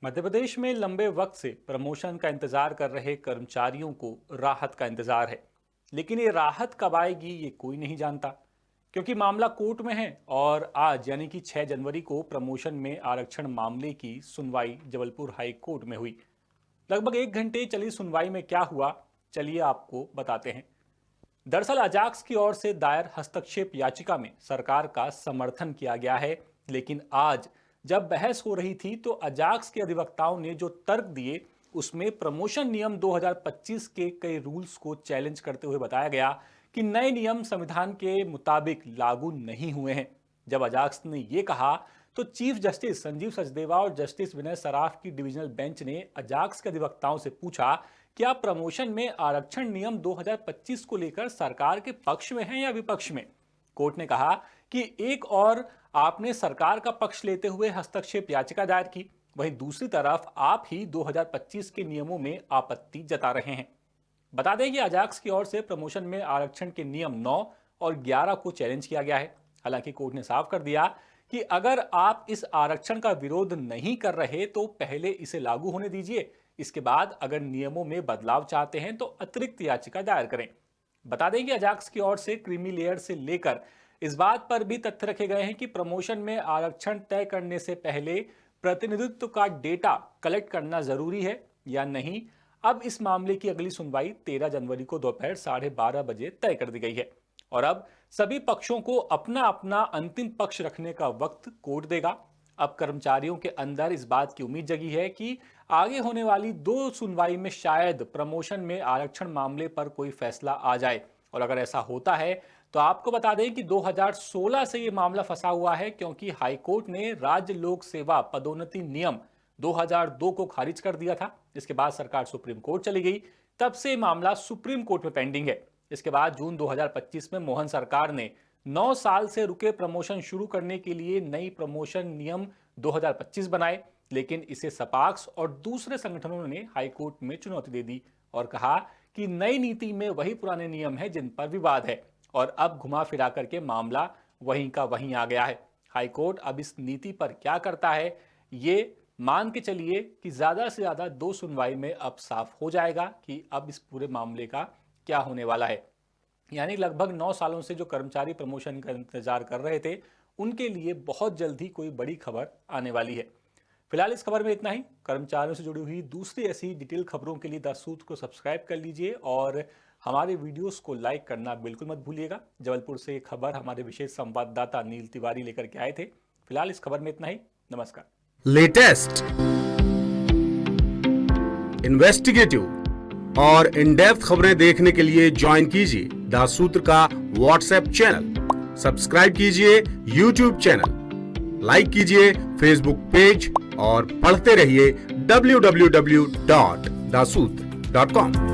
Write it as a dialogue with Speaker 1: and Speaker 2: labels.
Speaker 1: मध्य प्रदेश में लंबे वक्त से प्रमोशन का इंतजार कर रहे कर्मचारियों को राहत का इंतजार है। लेकिन ये राहत कब आएगी ये कोई नहीं जानता, क्योंकि मामला कोर्ट में है और आज यानी कि 6 जनवरी को प्रमोशन में आरक्षण मामले की सुनवाई जबलपुर हाई कोर्ट में हुई। लगभग 1 घंटे चली सुनवाई में क्या हुआ, चलिए आपको बताते हैं। दरअसल अजाक्स की ओर से दायर हस्तक्षेप याचिका में सरकार का समर्थन किया गया है, लेकिन आज जब बहस हो रही थी तो अजाक्स के अधिवक्ताओं ने जो तर्क दिए उसमें प्रमोशन नियम 2025 के कई रूल्स को चैलेंज करते हुए बताया गया कि नए नियम संविधान के मुताबिक लागू नहीं हुए हैं। जब अजाक्स ने यह कहा तो चीफ जस्टिस संजीव सचदेवा और जस्टिस विनय सराफ की डिविजनल बेंच ने अजाक्स के अधिवक्ताओं से पूछा कि आप प्रमोशन में आरक्षण नियम 2025 को लेकर सरकार के पक्ष में हैं या विपक्ष में। कोर्ट ने कहा कि एक और आपने सरकार का पक्ष लेते हुए हस्तक्षेप याचिका दायर की, वहीं दूसरी तरफ आप ही 2025 के नियमों में आपत्ति जता रहे हैं। बता दें कि अजाक्स की ओर से प्रमोशन में आरक्षण के नियम 9 और 11 को चैलेंज किया गया है। हालांकि कोर्ट ने साफ कर दिया कि अगर आप इस आरक्षण का विरोध नहीं कर रहे तो पहले इसे लागू होने दीजिए, इसके बाद अगर नियमों में बदलाव चाहते हैं तो अतिरिक्त याचिका दायर करें। बता दें कि अजाक्स की ओर से क्रीमी लेयर से लेकर इस बात पर भी तथ्य रखे गए हैं कि प्रमोशन में आरक्षण तय करने से पहले प्रतिनिधित्व का डेटा कलेक्ट करना जरूरी है या नहीं। अब इस मामले की अगली सुनवाई 13 जनवरी को दोपहर 12:30 बजे तय कर दी गई है और अब सभी पक्षों को अपना अपना अंतिम पक्ष रखने का वक्त कोर्ट देगा। अब कर्मचारियों के अंदर इस बात की उम्मीद जगी है कि आगे होने वाली 2 सुनवाई में शायद प्रमोशन में आरक्षण मामले पर कोई फैसला आ जाए। और अगर ऐसा होता है तो आपको बता दें कि 2016 से यह मामला फंसा हुआ है, क्योंकि हाईकोर्ट ने राज्य लोक सेवा पदोन्नति नियम 2002 को खारिज कर दिया था। इसके बाद सरकार सुप्रीम कोर्ट चली गई, तब से मामला सुप्रीम कोर्ट में पेंडिंग है। इसके बाद जून 2025 में मोहन सरकार ने 9 साल से रुके प्रमोशन शुरू करने के लिए नई प्रमोशन नियम 2025 बनाए, लेकिन इसे सपाक्स और दूसरे संगठनों ने हाईकोर्ट में चुनौती दे दी और कहा कि नई नीति में वही पुराने नियम हैं जिन पर विवाद है और अब घुमा फिरा करके मामला वहीं का वहीं आ गया है। हाईकोर्ट अब इस नीति पर क्या करता है ये मान के चलिए कि ज्यादा से ज्यादा 2 सुनवाई में अब साफ हो जाएगा कि अब इस पूरे मामले का क्या होने वाला है। यानी लगभग 9 सालों से जो कर्मचारी प्रमोशन का इंतजार कर रहे थे उनके लिए बहुत जल्द ही कोई बड़ी खबर आने वाली है। फिलहाल इस खबर में इतना ही। कर्मचारियों से जुड़ी हुई दूसरी ऐसी डिटेल खबरों के लिए द सूत्र को सब्सक्राइब कर लीजिए और हमारे वीडियोस को लाइक करना बिल्कुल मत भूलिएगा। जबलपुर से एक खबर हमारे विशेष संवाददाता नील तिवारी लेकर के आए थे। फिलहाल इस खबर में इतना ही। नमस्कार।
Speaker 2: लेटेस्ट, इन्वेस्टिगेटिव और इन डेप्थ खबरें देखने के लिए ज्वाइन कीजिए द सूत्र का व्हाट्सएप चैनल, सब्सक्राइब कीजिए यूट्यूब चैनल, लाइक कीजिए फेसबुक पेज और पढ़ते रहिए www.daसूत्र.com।